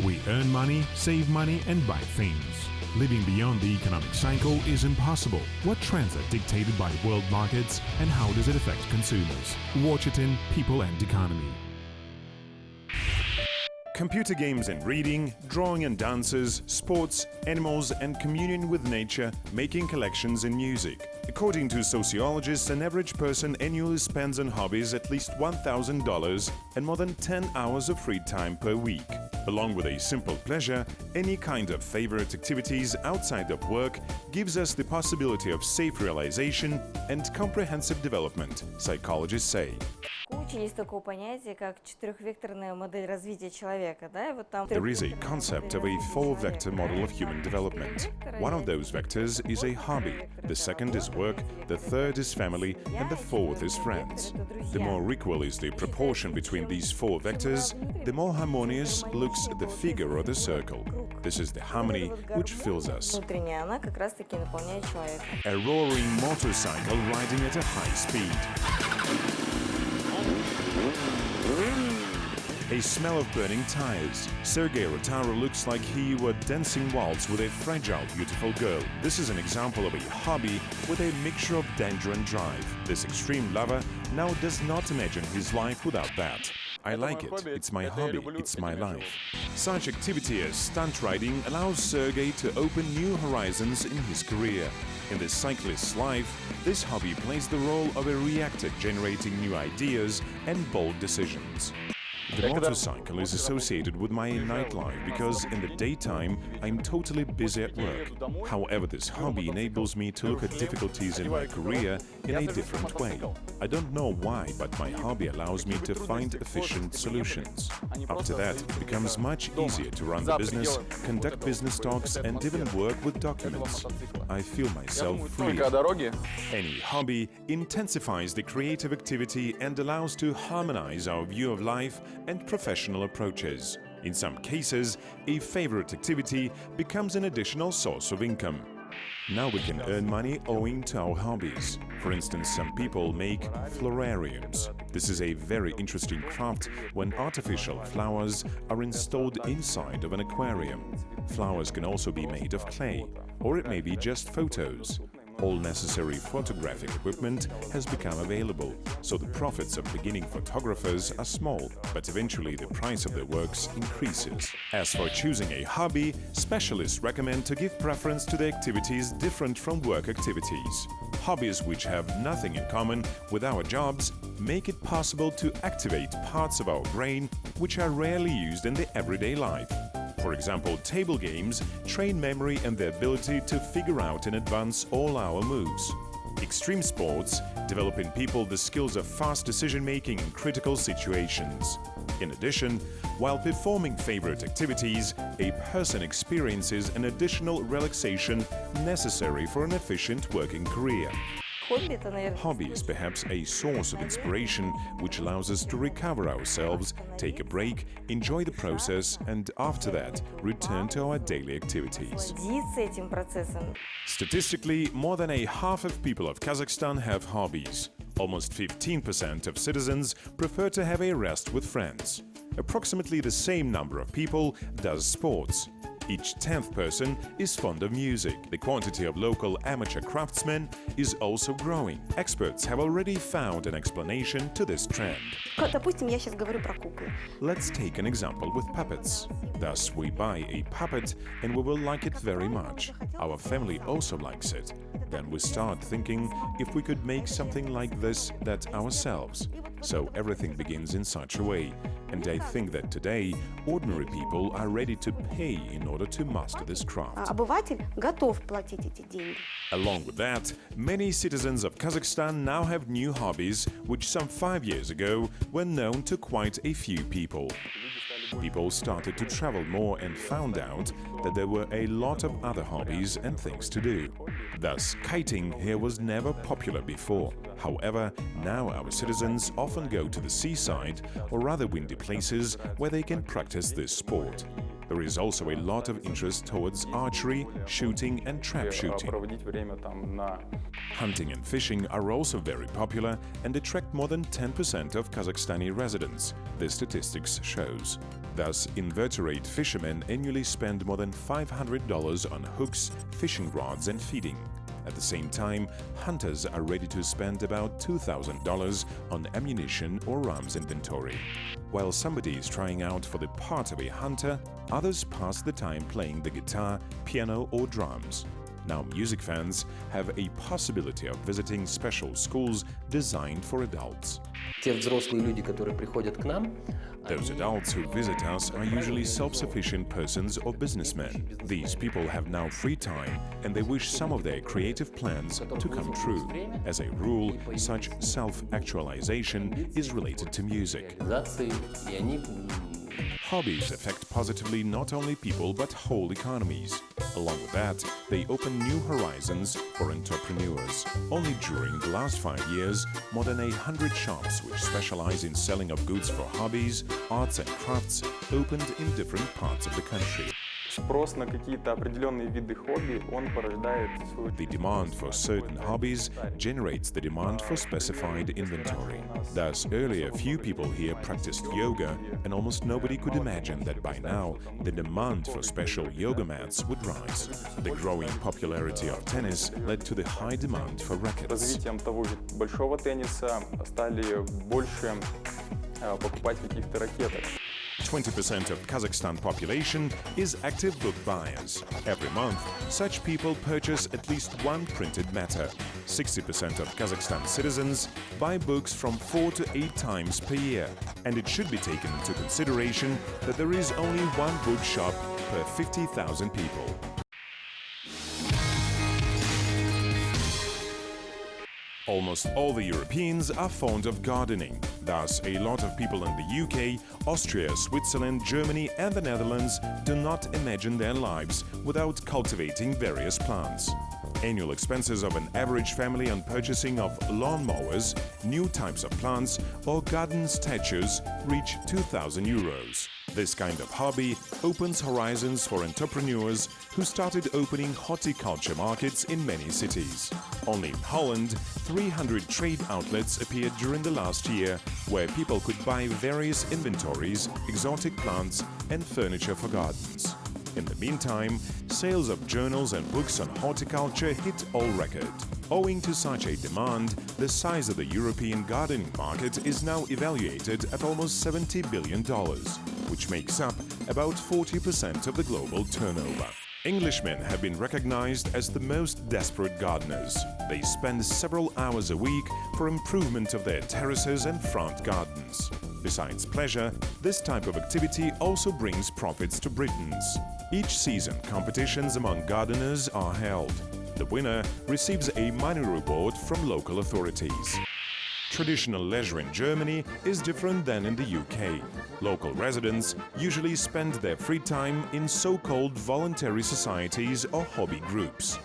We earn money, save money and buy things. Living beyond the economic cycle is impossible. What trends are dictated by world markets and how does it affect consumers? Watch it in People and Economy. Computer games and reading, drawing and dances, sports, animals and communion with nature, making collections in music. According to sociologists, an average person annually spends on hobbies at least $1,000 and more than 10 hours of free time per week. Along with a simple pleasure, any kind of favorite activities outside of work gives us the possibility of safe realization and comprehensive development, psychologists say. Есть такое понятие, как четырехвекторная модель развития человека, да? И вот там There is a concept of a four-vector model of human development. One of those vectors is a hobby, the second is work, the third is family, and the fourth is friends. The more equal is the proportion between these four vectors, the more harmonious looks the figure or the circle. This is the harmony which fills us. внутренняя, она как раз-таки наполняет человека. A roaring motorcycle riding at a high speed. A smell of burning tires. Sergei Rotaro looks like he were dancing waltz with a fragile, beautiful girl. This is an example of a hobby with a mixture of danger and drive. This extreme lover now does not imagine his life without that. I like it. It's my hobby. It's my life. Such activity as stunt riding allows Sergei to open new horizons in his career. In the cyclist's life, this hobby plays the role of a reactor generating new ideas and bold decisions. The motorcycle is associated with my nightlife because in the daytime I'm totally busy at work. However, this hobby enables me to look at difficulties in my career in a different way. I don't know why, but my hobby allows me to find efficient solutions. After that, it becomes much easier to run the business, conduct business talks and even work with documents. I feel myself free. Any hobby intensifies the creative activity and allows to harmonize our view of life and professional approaches. In some cases, a favorite activity becomes an additional source of income. Now we can earn money owing to our hobbies. For instance, some people make florariums. This is a very interesting craft when artificial flowers are installed inside of an aquarium. Flowers can also be made of clay, or it may be just photos. All necessary photographic equipment has become available, so the profits of beginning photographers are small, but eventually the price of their works increases. As for choosing a hobby, specialists recommend to give preference to the activities different from work activities. Hobbies which have nothing in common with our jobs make it possible to activate parts of our brain which are rarely used in the everyday life. For example, table games train memory and the ability to figure out in advance all our moves. Extreme sports develop in people the skills of fast decision-making in critical situations. In addition, while performing favorite activities, a person experiences an additional relaxation necessary for an efficient working career. Hobby is perhaps a source of inspiration which allows us to recover ourselves, take a break, enjoy the process and after that return to our daily activities. Statistically, more than a half of people of Kazakhstan have hobbies. Almost 15% of citizens prefer to have a rest with friends. Approximately the same number of people does sports. Each 10th person is fond of music. The quantity of local amateur craftsmen is also growing. Experts have already found an explanation to this trend. Допустим, я сейчас говорю про куклы. Let's take an example with puppets. Thus, we buy a puppet and we will like it very much. Our family also likes it. Then we start thinking if we could make something like this that ourselves. So everything begins in such a way. And I think that today ordinary people are ready to pay in order to master this craft. Обыватель готов платить эти деньги. Along with that, many citizens of Kazakhstan now have new hobbies which some 5 years ago were known to quite a few people. People started to travel more and found out that there were a lot of other hobbies and things to do. Thus, kiting here was never popular before. However, now our citizens often go to the seaside or other windy places where they can practice this sport. There is also a lot of interest towards archery, shooting and trap shooting. Hunting and fishing are also very popular and attract more than 10% of Kazakhstani residents, the statistics shows. Thus, invertebrate fishermen annually spend more than $500 on hooks, fishing rods and feeding. At the same time, hunters are ready to spend about $2,000 on ammunition or arms inventory. While somebody is trying out for the part of a hunter, others pass the time playing the guitar, piano or drums. Now music fans have a possibility of visiting special schools designed for adults. Те взрослые люди, которые приходят к нам, Those adults who visit us are usually self-sufficient persons or businessmen. These people have now free time and they wish some of their creative plans to come true. As a rule, such self-actualization is related to music. и они Hobbies affect positively not only people but whole economies. Along with that, they open new horizons for entrepreneurs. Only during the last 5 years, more than 100 shops which specialize in selling of goods for hobbies, arts and crafts opened in different parts of the country. Спрос на какие-то определенные виды хобби, он порождает свою... The demand for certain hobbies generates the demand for specified inventory. Thus, earlier few people here practiced yoga, and almost nobody could imagine that by now the demand for special yoga mats would rise. The growing popularity of tennis led to the high demand for rackets. Развитием того же большого тенниса стали больше покупать каких-то ракеток. 20% of Kazakhstan population is active book buyers. Every month, such people purchase at least one printed matter. 60% of Kazakhstan citizens buy books from 4 to 8 times per year. And it should be taken into consideration that there is only one bookshop per 50,000 people. Almost all the Europeans are fond of gardening. Thus, a lot of people in the UK, Austria, Switzerland, Germany and the Netherlands do not imagine their lives without cultivating various plants. Annual expenses of an average family on purchasing of lawnmowers, new types of plants or garden statues reach €2,000. This kind of hobby opens horizons for entrepreneurs who started opening horticulture markets in many cities. Only in Holland, 300 trade outlets appeared during the last year, where people could buy various inventories, exotic plants and furniture for gardens. In the meantime, sales of journals and books on horticulture hit all record. Owing to such a demand, the size of the European gardening market is now evaluated at almost $70 billion, which makes up about 40% of the global turnover. Englishmen have been recognized as the most desperate gardeners. They spend several hours a week for improvement of their terraces and front gardens. Besides pleasure, this type of activity also brings profits to Britons. Each season, competitions among gardeners are held. The winner receives a money reward from local authorities. Traditional leisure in Germany is different than in the UK. Local residents usually spend their free time in so-called voluntary societies or hobby groups.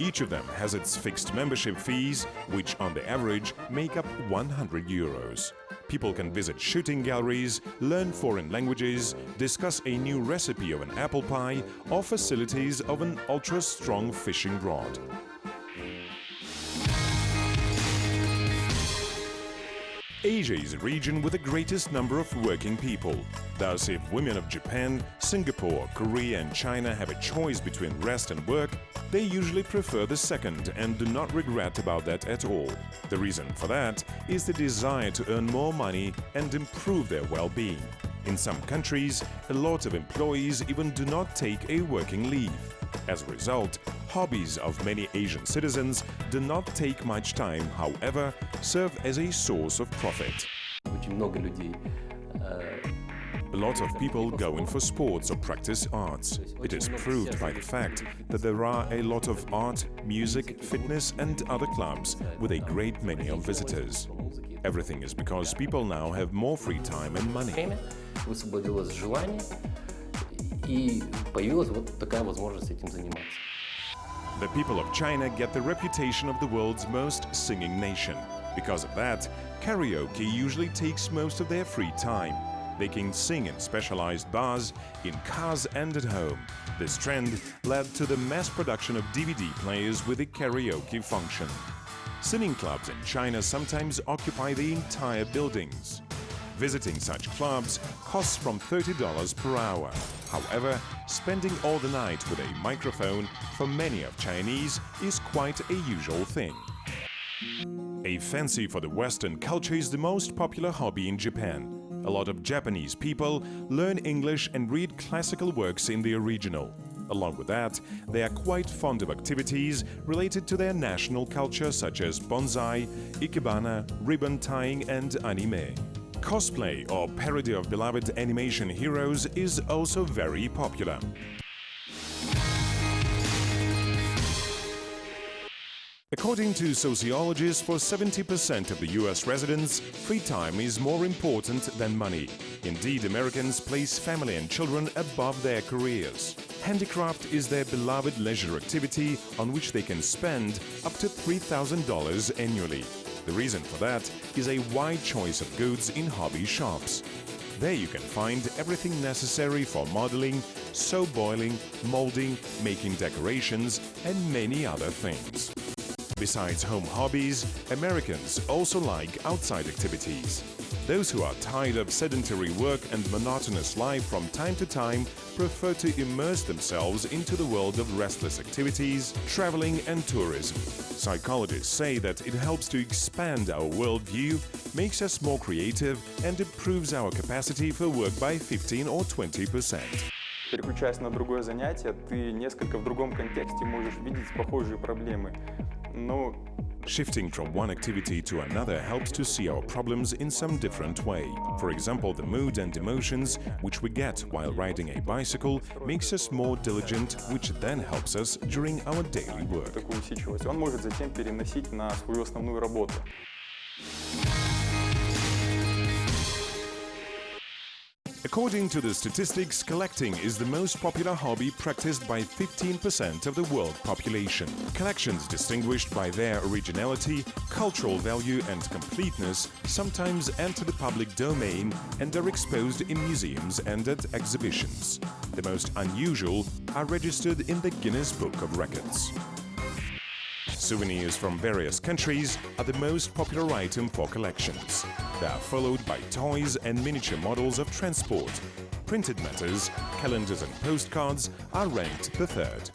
Each of them has its fixed membership fees, which on the average make up €100. People can visit shooting galleries, learn foreign languages, discuss a new recipe of an apple pie or facilities of an ultra-strong fishing rod. Asia is a region with the greatest number of working people. Thus, if women of Japan, Singapore, Korea and China have a choice between rest and work, they usually prefer the second and do not regret about that at all. The reason for that is the desire to earn more money and improve their well-being. In some countries, a lot of employees even do not take a working leave. As a result, hobbies of many Asian citizens do not take much time, however, serve as a source of profit. очень много людей A lot of people go in for sports or practice arts. It is proved by the fact that there are a lot of art, music, fitness and other clubs with a great many of visitors. Everything is because people now have more free time and money. время, высвободилось желание, и появилась вот такая возможность этим заниматься. The people of China get the reputation of the world's most singing nation. Because of that, karaoke usually takes most of their free time. They can sing in specialized bars, in cars and at home. This trend led to the mass production of DVD players with a karaoke function. Singing clubs in China sometimes occupy the entire buildings. Visiting such clubs costs from $30 per hour. However, spending all the night with a microphone for many of Chinese is quite a usual thing. A fancy for the Western culture is the most popular hobby in Japan. A lot of Japanese people learn English and read classical works in the original. Along with that, they are quite fond of activities related to their national culture such as bonsai, ikebana, ribbon tying and anime. Cosplay or parody of beloved animation heroes is also very popular. According to sociologists, for 70% of the US residents, free time is more important than money. Indeed, Americans place family and children above their careers. Handicraft is their beloved leisure activity on which they can spend up to $3,000 annually. The reason for that is a wide choice of goods in hobby shops. There you can find everything necessary for modeling, soap boiling, molding, making decorations, and many other things. Besides home hobbies, Americans also like outside activities. Those who are tired of sedentary work and monotonous life from time to time prefer to immerse themselves into the world of restless activities, traveling and tourism. Psychologists say that it helps to expand our worldview, makes us more creative and improves our capacity for work by 15 or 20%. Переключаясь на другое занятие, ты несколько в другом контексте можешь видеть похожие проблемы. Но Shifting from one activity to another helps to see our problems in some different way. For example, the mood and emotions which we get while riding a bicycle makes us more diligent, which then helps us during our daily work. такую усидчивость он может затем переносить на свою основную работу. According to the statistics, collecting is the most popular hobby practiced by 15% of the world population. Collections distinguished by their originality, cultural value and completeness sometimes enter the public domain and are exposed in museums and at exhibitions. The most unusual are registered in the Guinness Book of Records. Souvenirs from various countries are the most popular item for collections. They are followed by toys and miniature models of transport. Printed matters, calendars and postcards are ranked the third.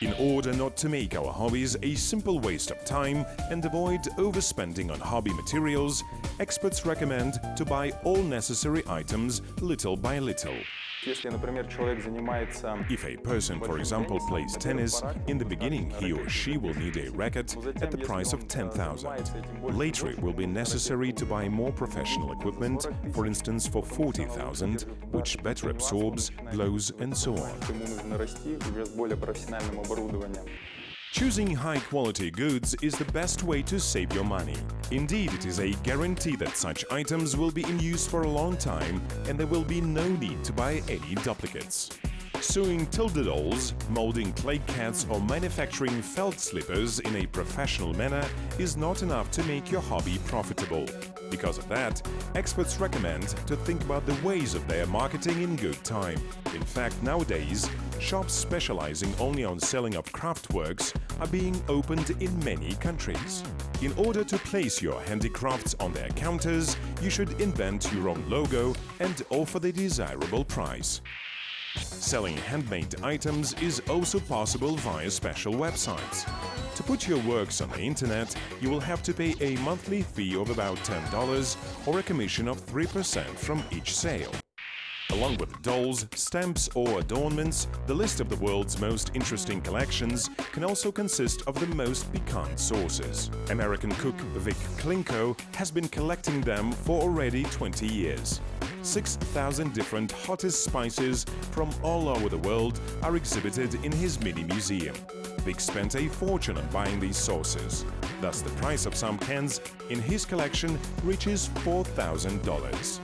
In order not to make our hobbies a simple waste of time and avoid overspending on hobby materials, experts recommend to buy all necessary items little by little. Если, например, человек занимается If a person, for example, plays tennis, in the beginning he or she will need a racket at the price of 10,000. Later it will be necessary to buy more professional equipment, for instance for 40,000, which better absorbs, glows and so on. ему нужно расти уже с более профессиональным оборудованием. Choosing high-quality goods is the best way to save your money. Indeed, it is a guarantee that such items will be in use for a long time and there will be no need to buy any duplicates. Sewing tilde dolls, molding clay cats or manufacturing felt slippers in a professional manner is not enough to make your hobby profitable. Because of that, experts recommend to think about the ways of their marketing in good time. In fact, nowadays, shops specializing only on selling of craft works are being opened in many countries. In order to place your handicrafts on their counters, you should invent your own logo and offer the desirable price. Selling handmade items is also possible via special websites. To put your works on the internet, you will have to pay a monthly fee of about $10 or a commission of 3% from each sale. Along with dolls, stamps or adornments, the list of the world's most interesting collections can also consist of the most piquant sauces. American cook Vic Klinko has been collecting them for already 20 years. 6,000 different hottest spices from all over the world are exhibited in his mini-museum. Vic spent a fortune on buying these sauces. Thus, the price of some cans in his collection reaches $4,000.